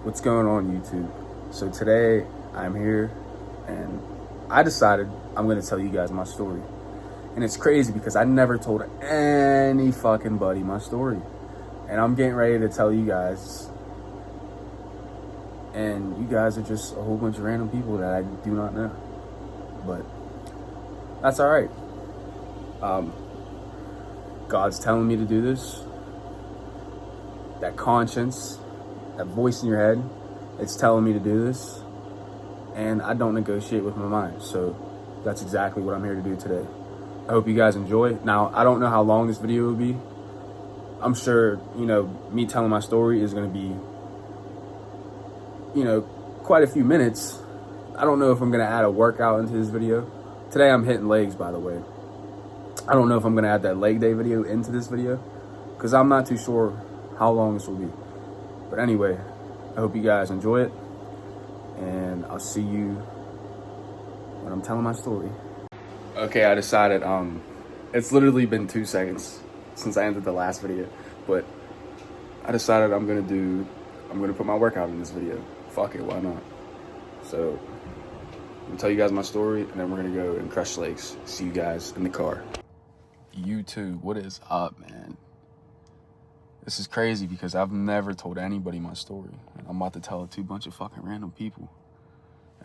What's going on, YouTube? So today I'm here and I decided I'm going to tell you guys my story. And it's crazy because I never told any fucking buddy my story. And I'm getting ready to tell you guys. And you guys are just a whole bunch of random people that I do not know. But that's all right. God's telling me to do this. That conscience, that voice in your head, it's telling me to do this, and I don't negotiate with my mind. So that's exactly what I'm here to do today. I hope you guys enjoy. Now, I don't know how long this video will be. I'm sure, me telling my story is going to be, quite a few minutes. I don't know if I'm going to add a workout into this video. Today I'm hitting legs, by the way. I don't know if I'm going to add that leg day video into this video because I'm not too sure how long this will be. But anyway, I hope you guys enjoy it, and I'll see you when I'm telling my story. Okay, I decided, it's literally been 2 seconds since I ended the last video, but I decided I'm gonna put my workout in this video. Fuck it, why not? So, I'm gonna tell you guys my story, and then we're gonna go and crush legs. See you guys in the car. YouTube, what is up, man? This is crazy because I've never told anybody my story. And I'm about to tell it to a bunch of fucking random people.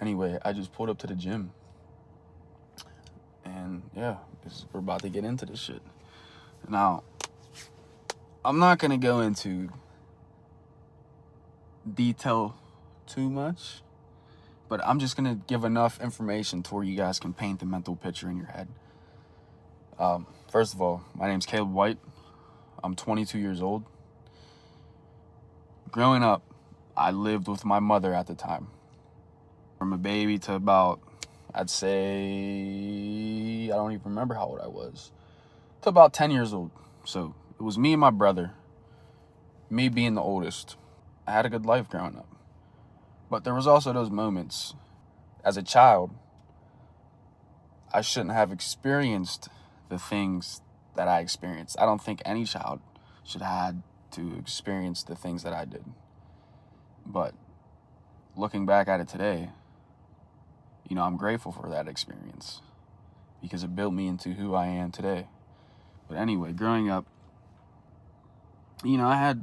Anyway, I just pulled up to the gym. And yeah, we're about to get into this shit. Now, I'm not going to go into detail too much. But I'm just going to give enough information to where you guys can paint the mental picture in your head. First of all, my name's Caleb White. I'm 22 years old. Growing up, I lived with my mother at the time. From a baby to about, I'd say, I don't even remember how old I was, to about 10 years old. So it was me and my brother, me being the oldest. I had a good life growing up. But there was also those moments, as a child, I shouldn't have experienced the things that I experienced. I don't think any child should have had to experience the things that I did. But looking back at it today, I'm grateful for that experience because it built me into who I am today. But anyway, growing up, I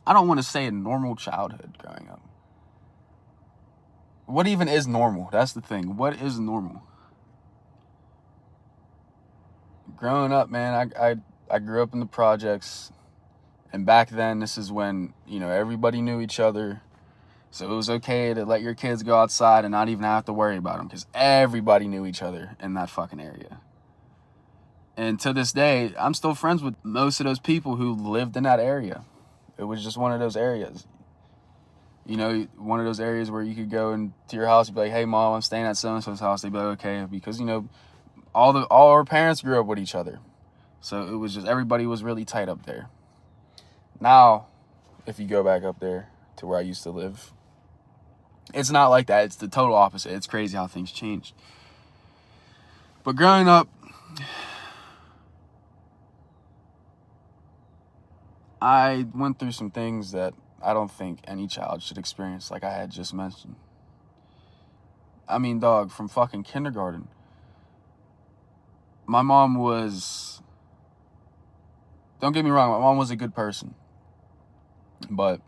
don't want to say a normal childhood growing up. What even is normal? That's the thing. What is normal? Growing up, man, I grew up in the projects, and back then, this is when, everybody knew each other, so it was okay to let your kids go outside and not even have to worry about them, because everybody knew each other in that fucking area. And to this day, I'm still friends with most of those people who lived in that area. It was just one of those areas. One of those areas where you could go into your house and be like, hey, Mom, I'm staying at so-and-so's house. They'd be like, okay, because, all our parents grew up with each other. So it was just, everybody was really tight up there. Now, if you go back up there to where I used to live, it's not like that. It's the total opposite. It's crazy how things changed. But growing up, I went through some things that I don't think any child should experience, like I had just mentioned. I mean, dog, from fucking kindergarten, my mom was, don't get me wrong, my mom was a good person. But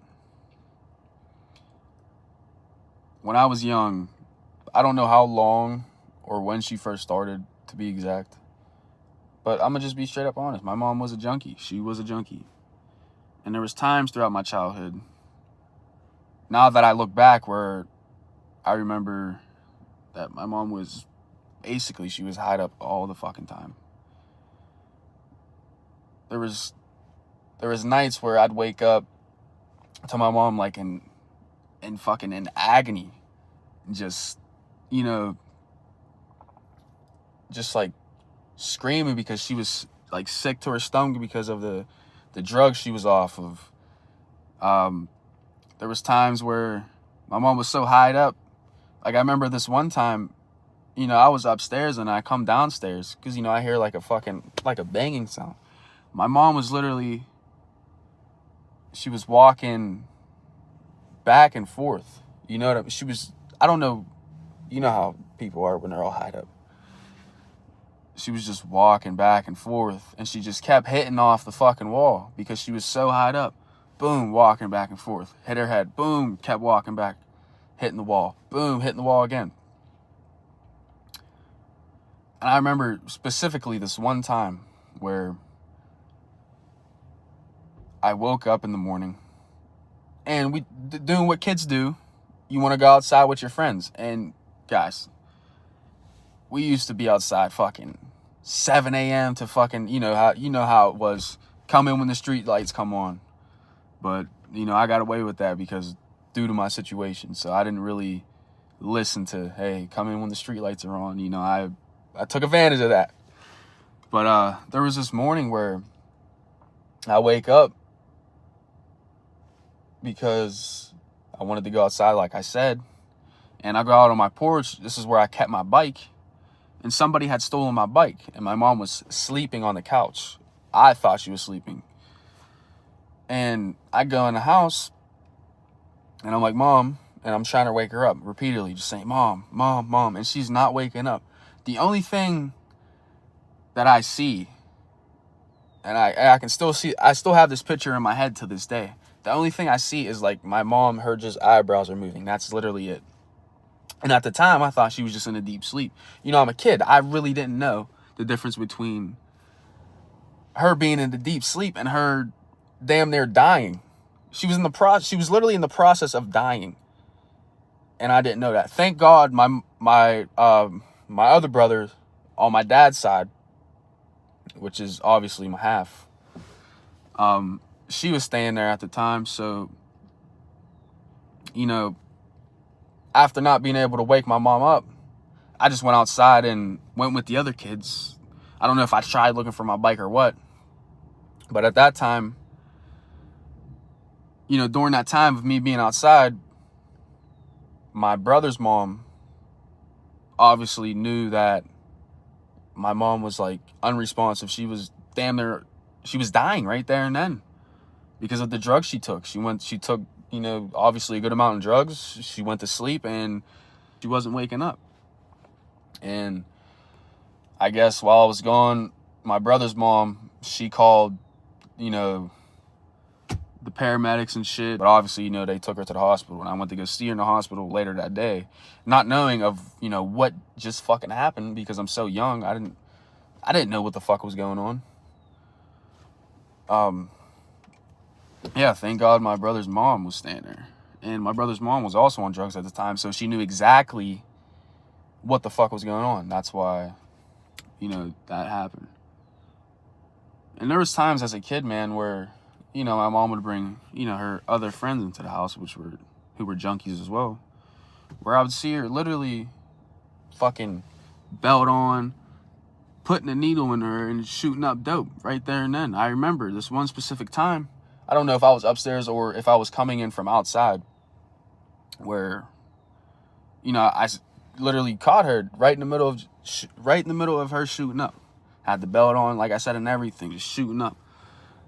when I was young, I don't know how long or when she first started, to be exact. But I'm going to just be straight up honest. My mom was a junkie. She was a junkie. And there was times throughout my childhood, now that I look back, where I remember that my mom was, basically, she was high up all the fucking time. There was nights where I'd wake up to my mom like in agony, just like screaming because she was like sick to her stomach because of the drugs she was off of. There was times where my mom was so high up. Like I remember this one time, I was upstairs and I come downstairs because, I hear like a banging sound. My mom was literally she was walking back and forth. You know what I mean? She was, I don't know, you know how people are when they're all high up. She was just walking back and forth, and she just kept hitting off the fucking wall because she was so high up. Boom, walking back and forth. Hit her head. Boom, kept walking back, hitting the wall. Boom, hitting the wall again. And I remember specifically this one time where I woke up in the morning, and we doing what kids do. You want to go outside with your friends. And guys, we used to be outside fucking 7 a.m. to fucking, you know how it was. Come in when the street lights come on. But, you know, I got away with that because due to my situation. So I didn't really listen to, hey, come in when the street lights are on. You know, I took advantage of that. But there was this morning where I wake up because I wanted to go outside, like I said. And I go out on my porch. This is where I kept my bike. And somebody had stolen my bike. And my mom was sleeping on the couch. I thought she was sleeping. And I go in the house. And I'm like, Mom. And I'm trying to wake her up repeatedly. Just saying, Mom, Mom, Mom. And she's not waking up. The only thing that I see, and I can still see, I still have this picture in my head to this day. The only thing I see is like my mom, her just eyebrows are moving. That's literally it. And at the time, I thought she was just in a deep sleep. You know, I'm a kid. I really didn't know the difference between her being in the deep sleep and her damn near dying. She was literally in the process of dying. And I didn't know that. Thank God my other brother on my dad's side, which is obviously my half, she was staying there at the time. So, you know, after not being able to wake my mom up, I just went outside and went with the other kids. I don't know if I tried looking for my bike or what. But at that time, you know, during that time of me being outside, my brother's mom obviously knew that my mom was like unresponsive. She was dying right there and then because of the drugs she took. She took, you know, obviously a good amount of drugs. She went to sleep and she wasn't waking up. And I guess while I was gone, my brother's mom, she called, you know, the paramedics and shit. But obviously, you know, they took her to the hospital. And I went to go see her in the hospital later that day, not knowing of, you know, what just fucking happened because I'm so young. I didn't know what the fuck was going on. Yeah, thank God my brother's mom was staying there. And my brother's mom was also on drugs at the time, so she knew exactly what the fuck was going on. That's why, you know, that happened. And there was times as a kid, man, where, you know, my mom would bring, you know, her other friends into the house, who were junkies as well, where I would see her literally fucking belt on, putting a needle in her and shooting up dope right there and then. I remember this one specific time. I don't know if I was upstairs or if I was coming in from outside, where, you know, I literally caught her right in the middle of her shooting up. Had the belt on, like I said, and everything, just shooting up.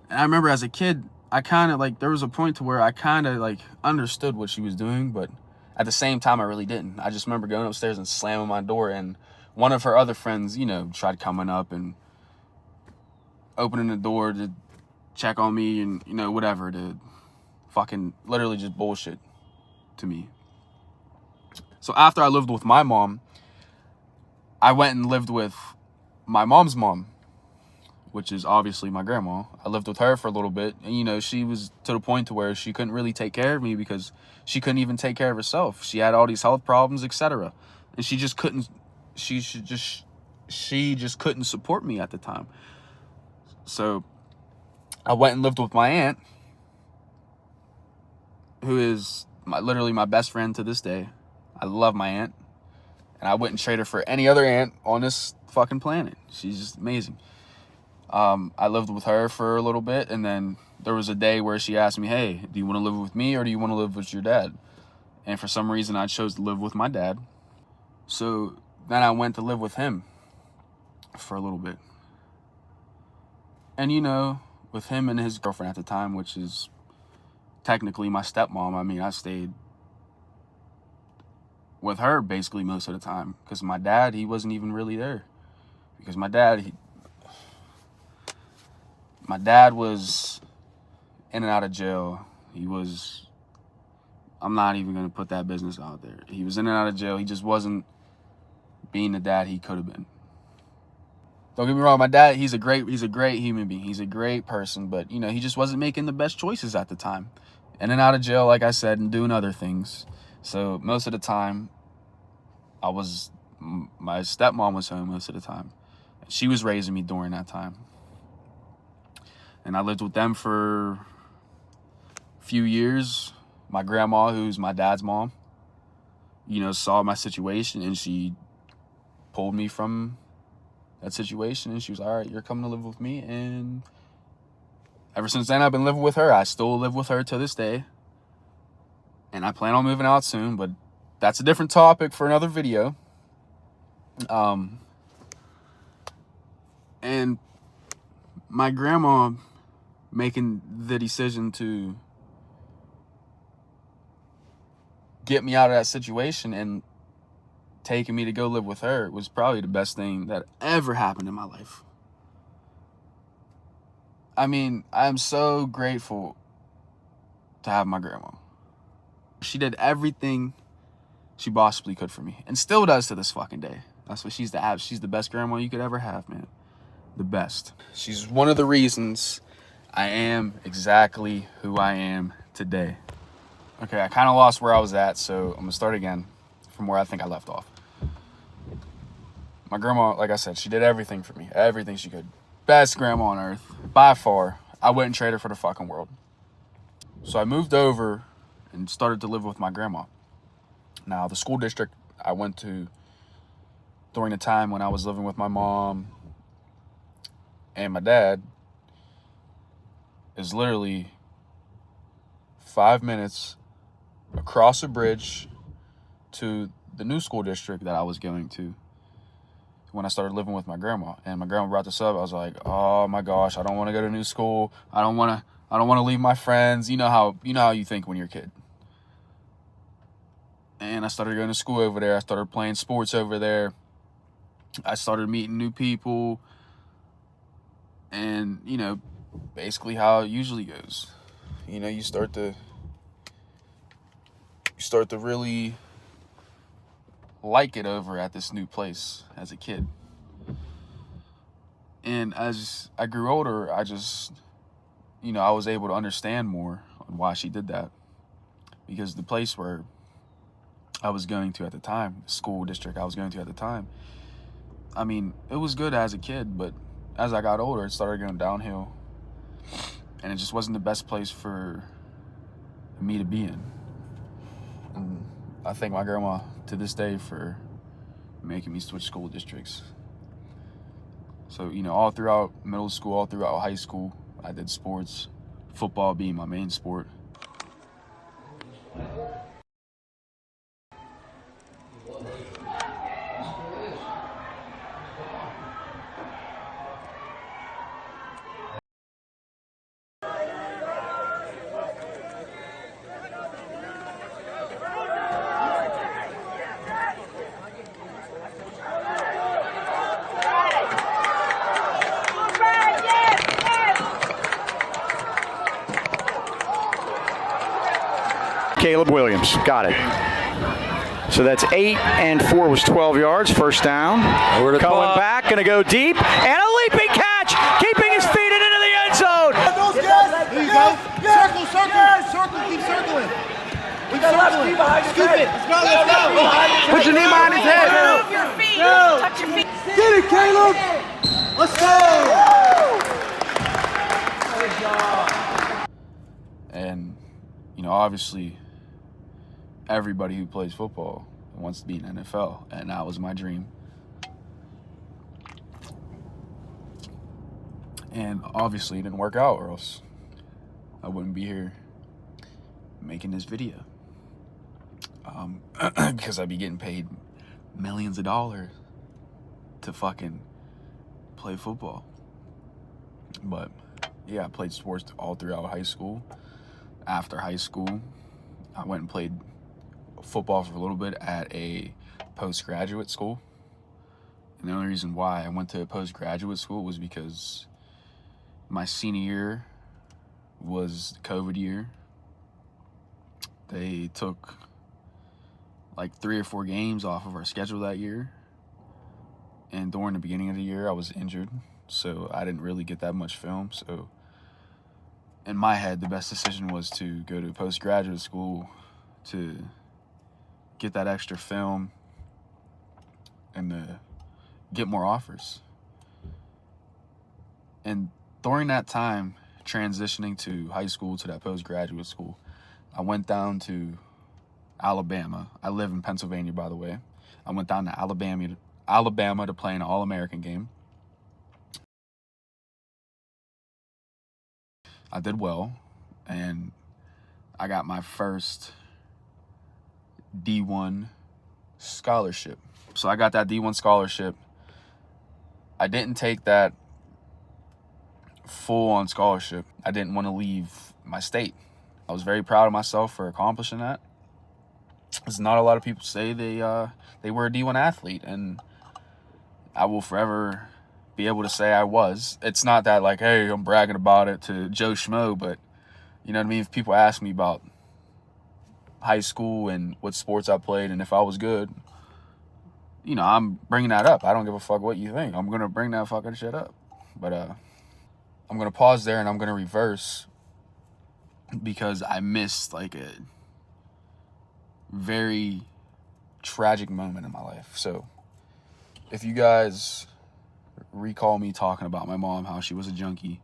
And I remember as a kid, I kind of like, there was a point to where I kind of like understood what she was doing, but at the same time, I really didn't. I just remember going upstairs and slamming my door, and one of her other friends, you know, tried coming up and opening the door to check on me and, you know, whatever, to fucking literally just bullshit to me. So after I lived with my mom, I went and lived with my mom's mom, which is obviously my grandma. I lived with her for a little bit, and, you know, she was to the point to where she couldn't really take care of me because she couldn't even take care of herself. She had all these health problems, etc. And she just couldn't support me at the time. So I went and lived with my aunt, who is literally my best friend to this day. I love my aunt, and I wouldn't trade her for any other aunt on this fucking planet. She's just amazing. I lived with her for a little bit, and then there was a day where she asked me, hey, do you want to live with me or do you want to live with your dad? And for some reason, I chose to live with my dad. So then I went to live with him for a little bit. And, you know, with him and his girlfriend at the time, which is technically my stepmom. I mean, I stayed with her basically most of the time, because my dad, he wasn't even really there. Because my dad was in and out of jail. I'm not even going to put that business out there. He was in and out of jail. He just wasn't being the dad he could have been. Don't get me wrong, my dad, he's a great human being. He's a great person, but, you know, he just wasn't making the best choices at the time. In and out of jail, like I said, and doing other things. So most of the time, my stepmom was home most of the time. She was raising me during that time. And I lived with them for a few years. My grandma, who's my dad's mom, you know, saw my situation, and she pulled me from that situation, and she was like, all right, you're coming to live with me. And ever since then, I've been living with her. I still live with her to this day. And I plan on moving out soon, but that's a different topic for another video. And my grandma making the decision to get me out of that situation and taking me to go live with her was probably the best thing that ever happened in my life. I mean, I'm so grateful to have my grandma. She did everything she possibly could for me, and still does to this fucking day. That's what she's the best grandma you could ever have, man. The best. She's one of the reasons I am exactly who I am today. Okay, I kind of lost where I was at, so I'm gonna start again from where I think I left off. My grandma, like I said, she did everything for me. Everything she could. Best grandma on earth, by far. I wouldn't trade her for the fucking world. So I moved over and started to live with my grandma. Now, the school district I went to during the time when I was living with my mom and my dad is literally 5 minutes across a bridge to the new school district that I was going to when I started living with my grandma. And my grandma brought this up. I was like, oh my gosh, I don't want to go to new school. I don't want to leave my friends. You know how you think when you're a kid. And I started going to school over there. I started playing sports over there. I started meeting new people. And, you know, basically how it usually goes. You know, you start to really like it over at this new place as a kid. And as I grew older, I just, you know, I was able to understand more on why she did that. Because the place where I was going to at the time, the school district I was going to at the time, I mean, it was good as a kid, but as I got older, it started going downhill. And it just wasn't the best place for me to be in. And I thank my grandma to this day for making me switch school districts. So, you know, all throughout middle school, all throughout high school, I did sports, football being my main sport. Caleb Williams, got it. So that's 8 and 4 was 12 yards, first down. Cohen back, gonna go deep, and a leaping catch, keeping his feet into the end zone. There you go. Circle, keep circling. Keep circling. Scoop it. Let's go. Put your knee behind his head. Move your feet. Touch your feet. Get it, Caleb. Let's go. And, you know, obviously, everybody who plays football wants to be in the NFL, and that was my dream. And obviously it didn't work out, or else I wouldn't be here making this video. Because I'd be getting paid millions of dollars to fucking play football. But yeah, I played sports all throughout high school. after high school, I went and played football for a little bit at a postgraduate school. And the only reason why I went to a postgraduate school was because my senior year was the COVID year. They took like 3 or 4 games off of our schedule that year. And during the beginning of the year, I was injured, so I didn't really get that much film. So in my head, the best decision was to go to postgraduate school to get that extra film and to get more offers. And during that time, transitioning to high school to that postgraduate school, I went down to Alabama. I live in Pennsylvania, by the way. I went down to Alabama to play an All-American game. I did well, and I got my first D1 scholarship. So I got that D1 scholarship. I didn't take that full-on scholarship. I didn't want to leave my state. I was very proud of myself for accomplishing that. Because not a lot of people say they were a D1 athlete, and I will forever be able to say I was. It's not that like, hey, I'm bragging about it to Joe Schmo, but you know what I mean? If people ask me about high school and what sports I played and if I was good, you know, I'm bringing that up. I don't give a fuck what you think. I'm going to bring that fucking shit up. But I'm going to pause there and I'm going to reverse because I missed like a very tragic moment in my life. So if you guys recall me talking about my mom, how she was a junkie,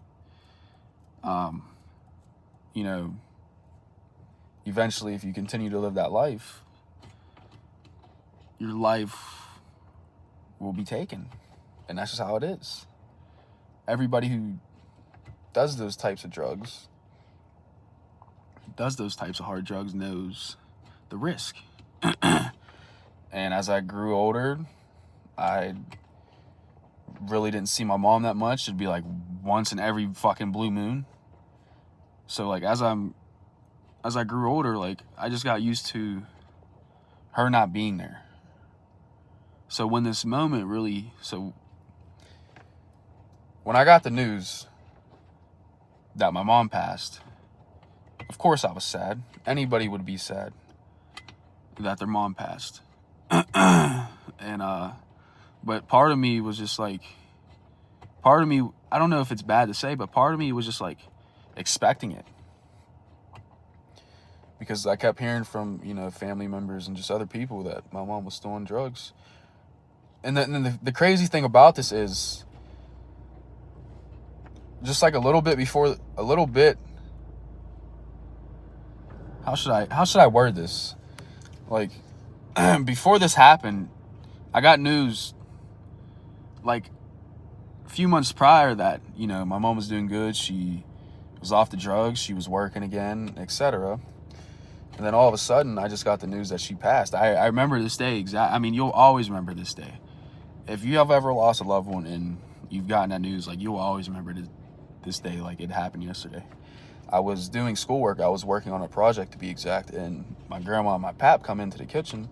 you know, eventually if you continue to live that life, your life will be taken. And that's just how it is. Everybody who does those types of drugs, does those types of hard drugs, knows the risk. And as I grew older, I really didn't see my mom that much. It'd be like once in every fucking blue moon. So like as I grew older, like I just got used to her not being there. So when this moment when I got the news that my mom passed, of course I was sad. Anybody would be sad that their mom passed. And but part of me was just like, I don't know if it's bad to say, but part of me was just like expecting it. Because I kept hearing from, you know, family members and just other people that my mom was still on drugs. And then the crazy thing about this is, just like a little bit, how should I word this? Like, before this happened, I got news like a few months prior that, you know, my mom was doing good. She was off the drugs. She was working again, etc. And then all of a sudden, I just got the news that she passed. I remember this day I mean, you'll always remember this day. If you have ever lost a loved one and you've gotten that news, like, you'll always remember this day like it happened yesterday. I was doing schoolwork. I was working on a project, to be exact, and my grandma and my pap come into the kitchen.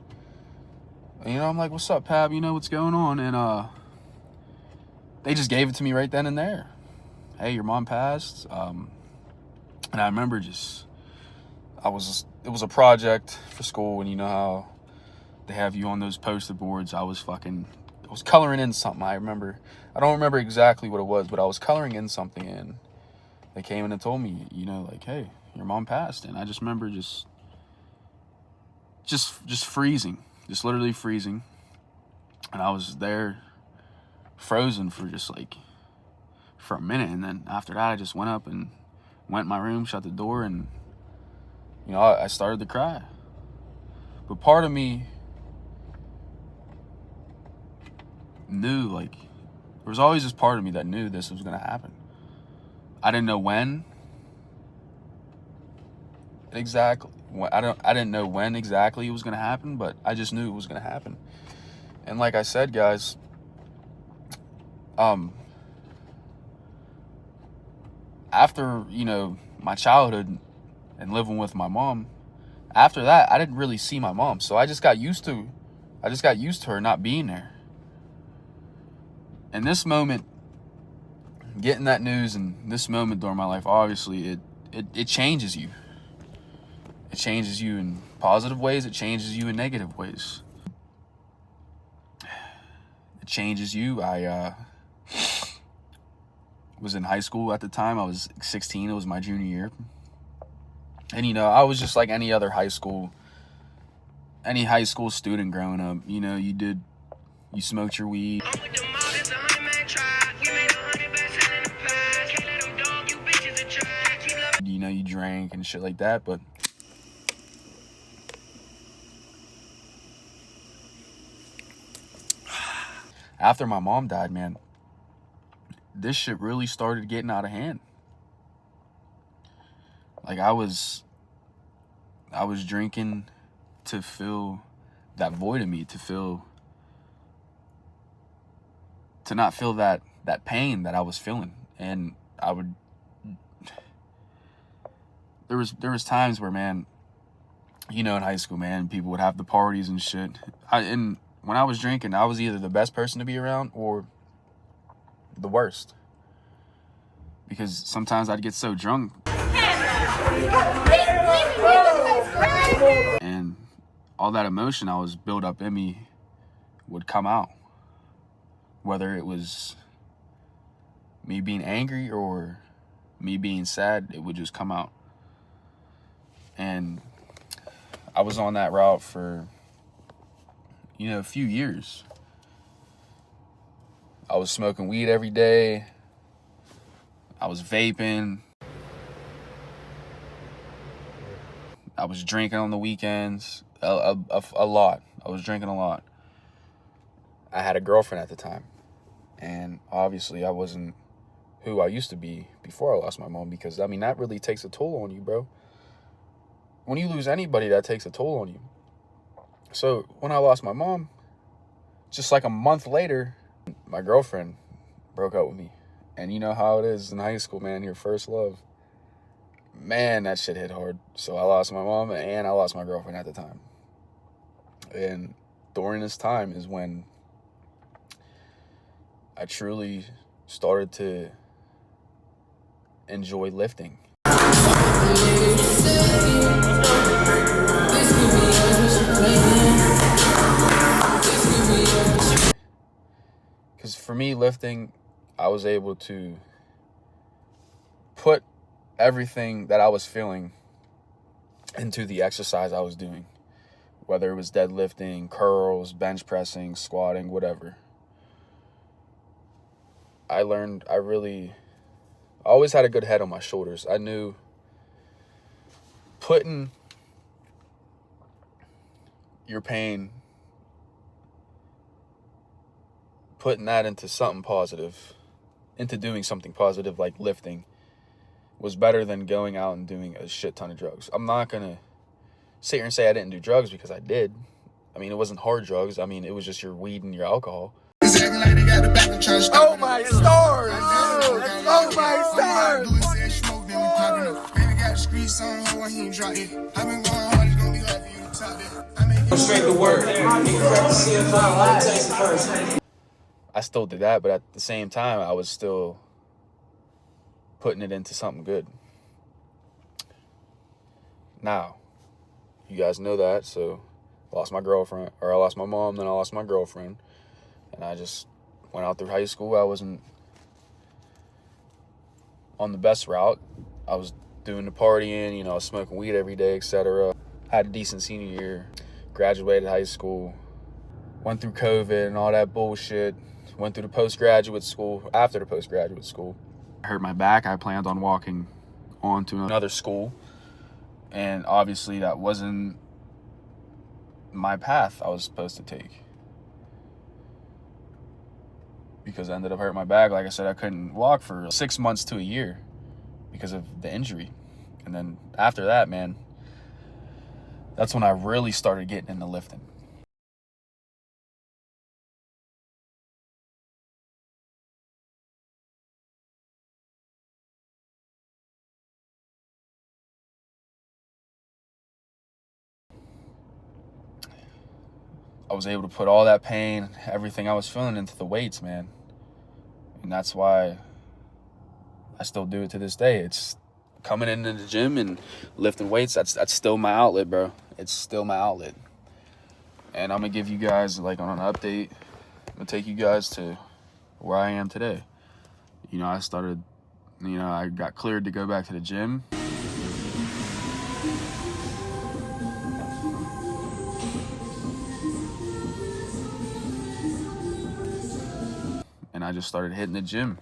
And, you know, I'm like, what's up, pap? You know, what's going on? And they just gave it to me right then and there. Hey, your mom passed. And I remember it was a project for school, and you know how they have you on those poster boards. I was coloring in something. I don't remember exactly what it was, but I was coloring in something, and they came in and told me, you know, like, hey, your mom passed. And I just remember just freezing, just literally freezing. And I was there frozen for a minute. And then after that, I just went up and went in my room, shut the door, and, you know, I started to cry. But part of me knew, like, there was always this part of me that knew this was going to happen. I didn't know when exactly. I didn't know when exactly it was going to happen, but I just knew it was going to happen. And like I said, guys, after, you know, my childhood and living with my mom, after that, I didn't really see my mom. So I just got used to her not being there. And this moment, getting that news, and this moment during my life, obviously, it changes you. It changes you in positive ways. It changes you in negative ways. It changes you. I was in high school at the time. I was 16. It was my junior year. And, you know, I was just like any other high school student growing up. You know, you smoked your weed. You know, you drank and shit like that, but after my mom died, man, this shit really started getting out of hand. Like, I was drinking to fill that void in me, to not feel that pain that I was feeling. And there was times where, man, you know, in high school, man, people would have the parties and shit. And when I was drinking, I was either the best person to be around or the worst. Because sometimes I'd get so drunk and all that emotion I was built up in me would come out. Whether it was me being angry or me being sad, it would just come out. And I was on that route for, you know, a few years. I was smoking weed every day. I was vaping. I was drinking on the weekends. A lot. I was drinking a lot. I had a girlfriend at the time. And obviously I wasn't who I used to be before I lost my mom, because, I mean, that really takes a toll on you, bro. When you lose anybody, that takes a toll on you. So when I lost my mom, just like a month later, my girlfriend broke up with me. And you know how it is in high school, man, your first love. Man, that shit hit hard. So I lost my mom and I lost my girlfriend at the time. And during this time is when I truly started to enjoy lifting. Because for me, lifting, I was able to put everything that I was feeling into the exercise I was doing. Whether it was deadlifting, curls, bench pressing, squatting, whatever. I always had a good head on my shoulders. I knew putting your pain, putting that into something positive, into doing something positive like lifting, was better than going out and doing a shit ton of drugs. I'm not going to sit here and say I didn't do drugs, because I did. I mean, it wasn't hard drugs. I mean, it was just your weed and your alcohol. Oh my stars! Oh my stars! Straight to work. I still did that, but at the same time, I was still putting it into something good. Now, you guys know that, so I lost my girlfriend, or I lost my mom, then I lost my girlfriend, and I just went out through high school. I wasn't on the best route. I was doing the partying, you know, I was smoking weed every day, etc. Had a decent senior year, graduated high school, went through COVID and all that bullshit, went through the postgraduate school. After the postgraduate school, I hurt my back. I planned on walking on to another school, and obviously that wasn't my path I was supposed to take, because I ended up hurting my back. Like I said, I couldn't walk for 6 months to a year because of the injury. And then after that, man, that's when I really started getting into lifting. I was able to put all that pain, everything I was feeling into the weights, man. And that's why I still do it to this day. It's coming into the gym and lifting weights. That's still my outlet, bro. It's still my outlet. And I'm going to give you guys, like, on an update, I'm going to take you guys to where I am today. You know, I got cleared to go back to the gym. And I just started hitting the gym.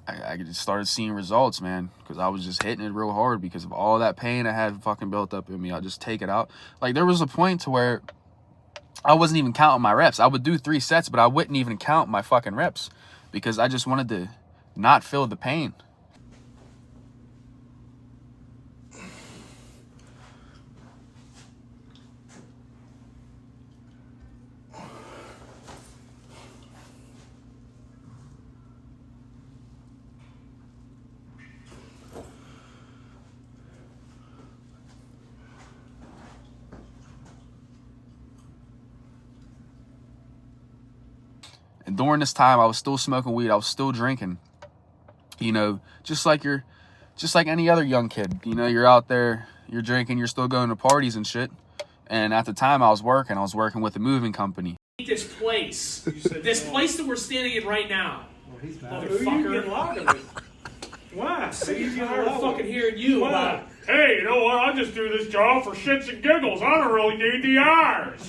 I just started seeing results, man, because I was just hitting it real hard because of all that pain I had fucking built up in me. I'll just take it out. Like, there was a point to where I wasn't even counting my reps. I would do 3 sets, but I wouldn't even count my fucking reps because I just wanted to not feel the pain. And during this time, I was still smoking weed. I was still drinking. You know, just like any other young kid. You know, you're out there, you're drinking, you're still going to parties and shit. And at the time, I was working with a moving company. This place that we're standing in right now. Well, he's mad. Motherfucker. Who you getting louder with? Why? I'm tired of fucking hearing you about, hey, you know what? I just do this job for shits and giggles. I don't really need the hours.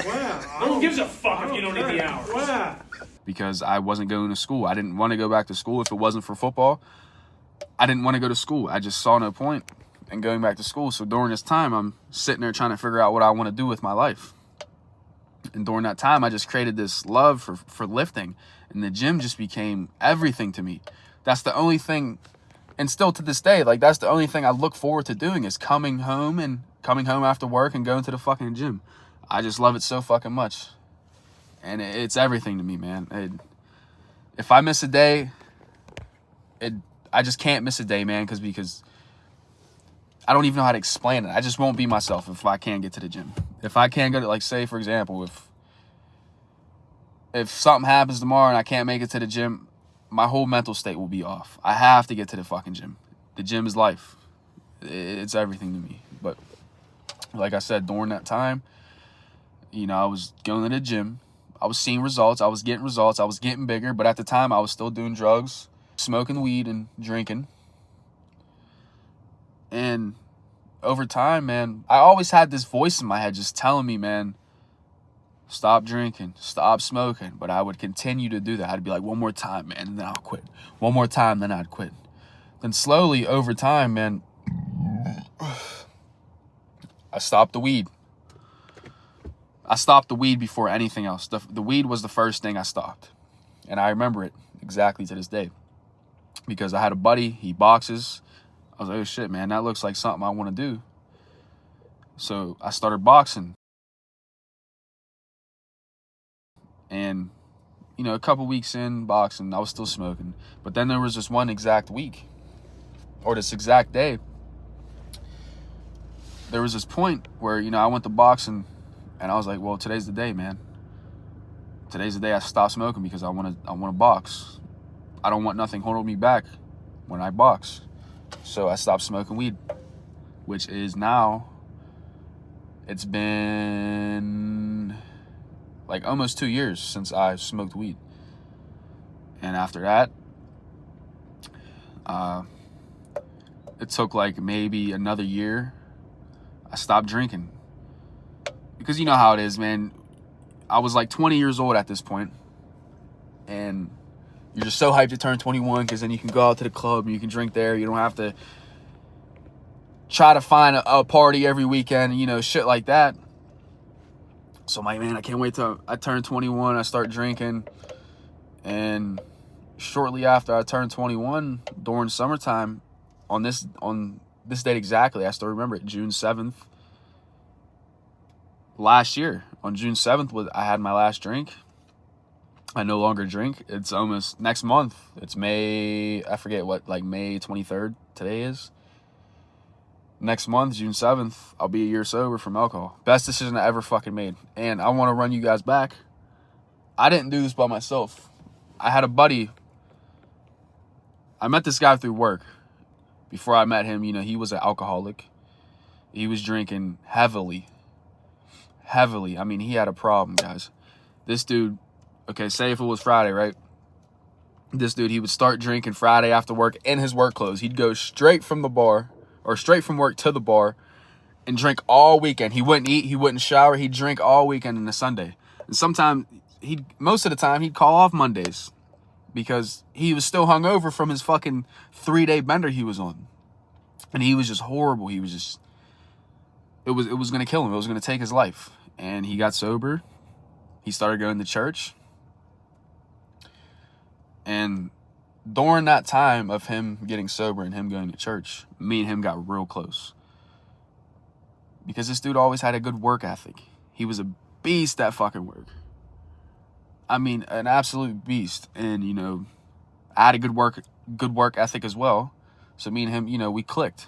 no one gives a fuck if you don't need the hours. Why? Because I wasn't going to school. I didn't want to go back to school if it wasn't for football. I didn't want to go to school. I just saw no point in going back to school. So during this time, I'm sitting there trying to figure out what I want to do with my life. And during that time, I just created this love for lifting. And the gym just became everything to me. That's the only thing, and still to this day, like, that's the only thing I look forward to doing is coming home after work and going to the fucking gym. I just love it so fucking much. And it's everything to me, man. If I miss a day, I just can't miss a day, man, because I don't even know how to explain it. I just won't be myself if I can't get to the gym. If I can't go to, like, say, for example, if something happens tomorrow and I can't make it to the gym, my whole mental state will be off. I have to get to the fucking gym. The gym is life. It's everything to me. But like I said, during that time, you know, I was going to the gym. I was seeing results. I was getting results. I was getting bigger. But at the time, I was still doing drugs, smoking weed, and drinking. And over time, man, I always had this voice in my head just telling me, man, stop drinking, stop smoking. But I would continue to do that. I'd be like, one more time, man, and then I'll quit. One more time, then I'd quit. Then slowly, over time, man, I stopped the weed. I stopped the weed before anything else. The weed was the first thing I stopped. And I remember it exactly to this day. Because I had a buddy, he boxes. I was like, oh shit, man, that looks like something I want to do. So I started boxing. And, you know, a couple weeks in boxing, I was still smoking. But then there was this one exact week, or this exact day, there was this point where, you know, I went to boxing. And I was like, well, today's the day, man. Today's the day I stop smoking because I want to box. I don't want nothing holding me back when I box. So I stopped smoking weed, which is now, it's been like almost 2 years since I smoked weed. And after that, it took like maybe another year. I stopped drinking. Because you know how it is, man. I was like 20 years old at this point. And you're just so hyped to turn 21 because then you can go out to the club and you can drink there. You don't have to try to find a party every weekend, you know, shit like that. So I'm like, man, I can't wait till I turn 21. I start drinking. And shortly after I turned 21, during summertime, on this date exactly, I still remember it, June 7th. Last year, on June 7th, I had my last drink. I no longer drink. It's almost next month. It's May, I forget what, like May 23rd today is. next month, June 7th, I'll be a year sober from alcohol. Best decision I ever fucking made. And I want to run you guys back. I didn't do this by myself. I had a buddy. I met this guy through work. Before I met him, you know, he was an alcoholic. He was drinking heavily. Heavily. I mean, he had a problem, guys. This dude, okay, say if it was Friday, right? This dude, he would start drinking Friday after work in his work clothes. He'd go straight from the bar, or straight from work to the bar, and drink all weekend. He wouldn't eat, he wouldn't shower, he'd drink all weekend and a Sunday. And sometimes, most of the time, he'd call off Mondays because he was still hungover from his fucking 3-day bender he was on. And he was just horrible. He was just, it was going to kill him. It was going to take his life. And he got sober. He started going to church. And during that time of him getting sober and him going to church, me and him got real close. Because this dude always had a good work ethic. He was a beast at fucking work. I mean, an absolute beast. And, you know, I had a good work ethic as well. So me and him, you know, we clicked.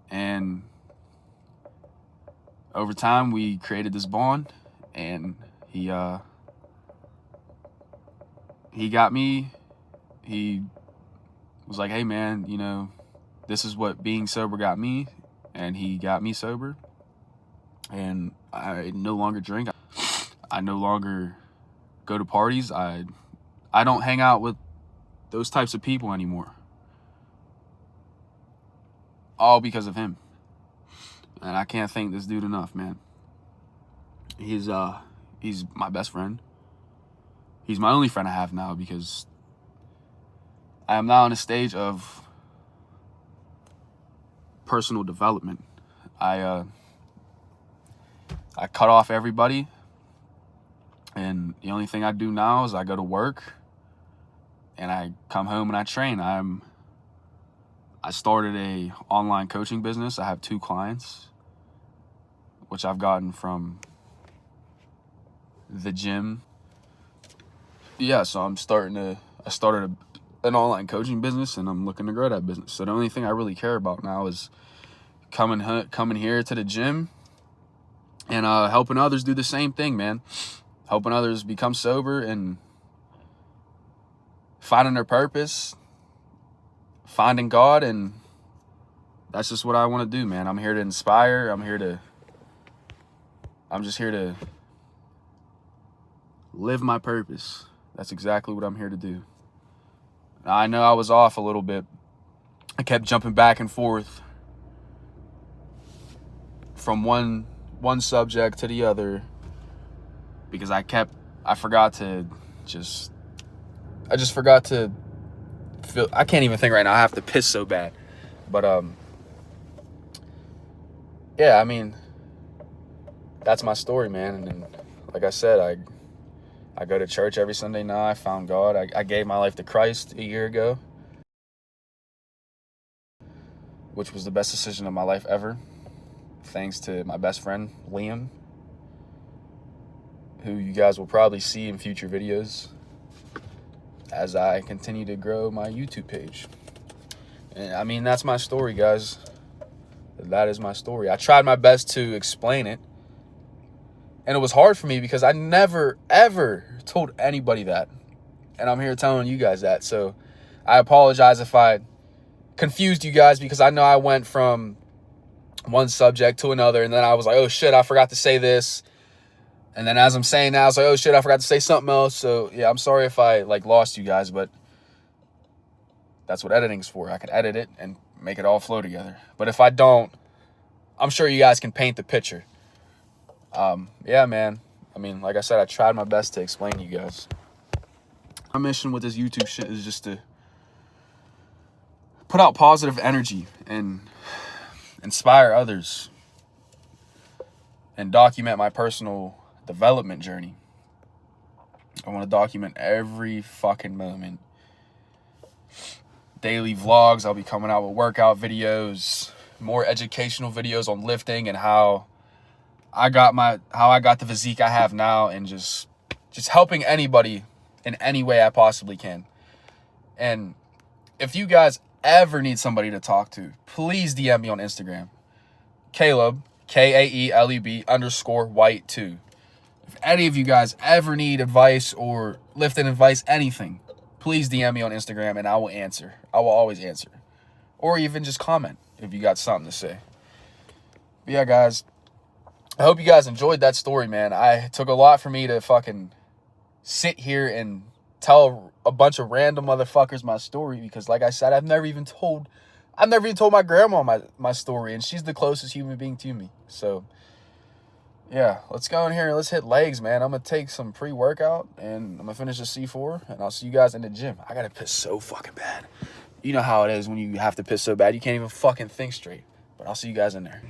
And over time, we created this bond. And he got me. He was like, hey, man, you know, this is what being sober got me. And he got me sober. And I no longer drink. I no longer go to parties. I don't hang out with those types of people anymore. All because of him. And I can't thank this dude enough, man. He's my best friend. He's my only friend I have now because I am now in a stage of personal development. I cut off everybody, and the only thing I do now is I go to work and I come home and I train. I started a online coaching business. I have 2 clients, which I've gotten from the gym. Yeah, so I started an online coaching business, and I'm looking to grow that business. So the only thing I really care about now is coming here to the gym and helping others do the same thing, man. Helping others become sober and finding their purpose, finding God, and that's just what I want to do, man. I'm here to inspire. I'm just here to live my purpose. That's exactly what I'm here to do. Now, I know I was off a little bit. I kept jumping back and forth from one subject to the other because I forgot to feel. I can't even think right now. I have to piss so bad. But yeah, I mean, that's my story, man. And like I said, I go to church every Sunday now. I found God. I gave my life to Christ a year ago, which was the best decision of my life ever. Thanks to my best friend, Liam, who you guys will probably see in future videos as I continue to grow my YouTube page. And I mean, that's my story, guys. That is my story. I tried my best to explain it. And it was hard for me because I never, ever told anybody that. And I'm here telling you guys that. So I apologize if I confused you guys because I know I went from one subject to another. And then I was like, oh, shit, I forgot to say this. And then as I'm saying that, I was like, oh, shit, I forgot to say something else. So, yeah, I'm sorry if I, lost you guys. But that's what editing's for. I can edit it and make it all flow together. But if I don't, I'm sure you guys can paint the picture. Yeah, man. I mean, like I said, I tried my best to explain to you guys. My mission with this YouTube shit is just to put out positive energy and inspire others and document my personal development journey. I want to document every fucking moment. Daily vlogs. I'll be coming out with workout videos, more educational videos on lifting and how I got the physique I have now, and just helping anybody in any way I possibly can. And if you guys ever need somebody to talk to, please DM me on Instagram. Caleb, KAELEB _ White2. If any of you guys ever need advice or lifting advice, anything, please DM me on Instagram and I will answer. I will always answer. Or even just comment if you got something to say. But yeah, guys, I hope you guys enjoyed that story, man. It took a lot for me to fucking sit here and tell a bunch of random motherfuckers my story, because like I said, I've never even told my grandma my story, and she's the closest human being to me. So yeah, let's go in here and let's hit legs, man. I'm gonna take some pre-workout and I'm gonna finish the C4 and I'll see you guys in the gym. I gotta piss so fucking bad. You know how it is when you have to piss so bad you can't even fucking think straight. But I'll see you guys in there.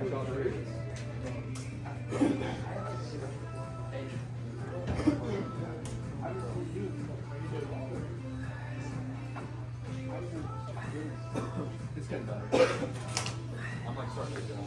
It's getting better. I'm like starting to get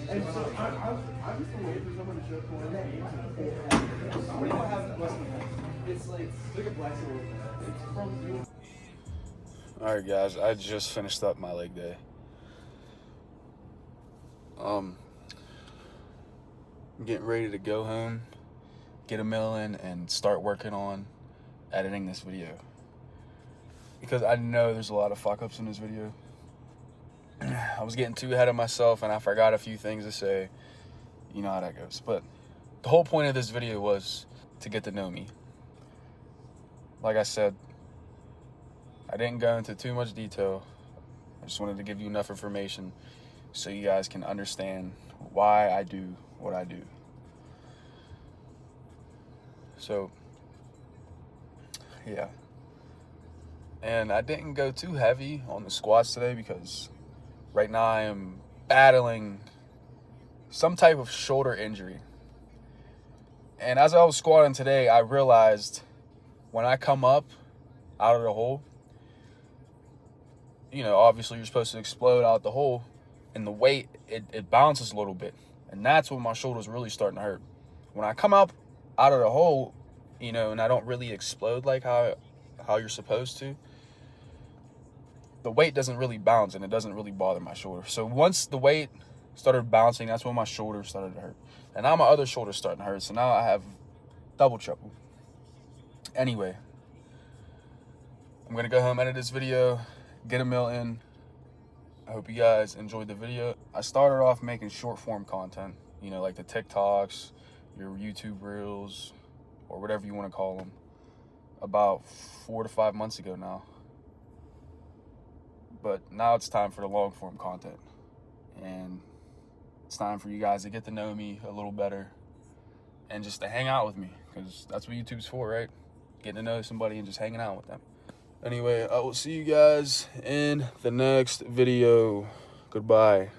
And so I was waiting for someone to show up on that game. We don't have less than that. It's like, look at Black Silver. It's from you. Alright guys, I just finished up my leg day. I'm getting ready to go home, get a meal in, and start working on editing this video. Because I know there's a lot of fuck-ups in this video. I was getting too ahead of myself and I forgot a few things to say. You know how that goes. But the whole point of this video was to get to know me. Like I said, I didn't go into too much detail. I just wanted to give you enough information so you guys can understand why I do what I do. So, yeah. And I didn't go too heavy on the squats today because right now I am battling some type of shoulder injury. And as I was squatting today, I realized when I come up out of the hole, you know, obviously you're supposed to explode out the hole, and the weight, it bounces a little bit. And that's when my shoulder's really starting to hurt. When I come up out of the hole, you know, and I don't really explode like how you're supposed to, the weight doesn't really bounce and it doesn't really bother my shoulder. So once the weight started bouncing, that's when my shoulder started to hurt. And now my other shoulder's starting to hurt. So now I have double trouble. Anyway, I'm going to go home, edit this video, get a meal in. I hope you guys enjoyed the video. I started off making short form content, you know, like the TikToks, your YouTube Reels, or whatever you want to call them, about 4 to 5 months ago now. But now it's time for the long form content. And it's time for you guys to get to know me a little better and just to hang out with me, because that's what YouTube's for, right? Getting to know somebody and just hanging out with them. Anyway, I will see you guys in the next video. Goodbye.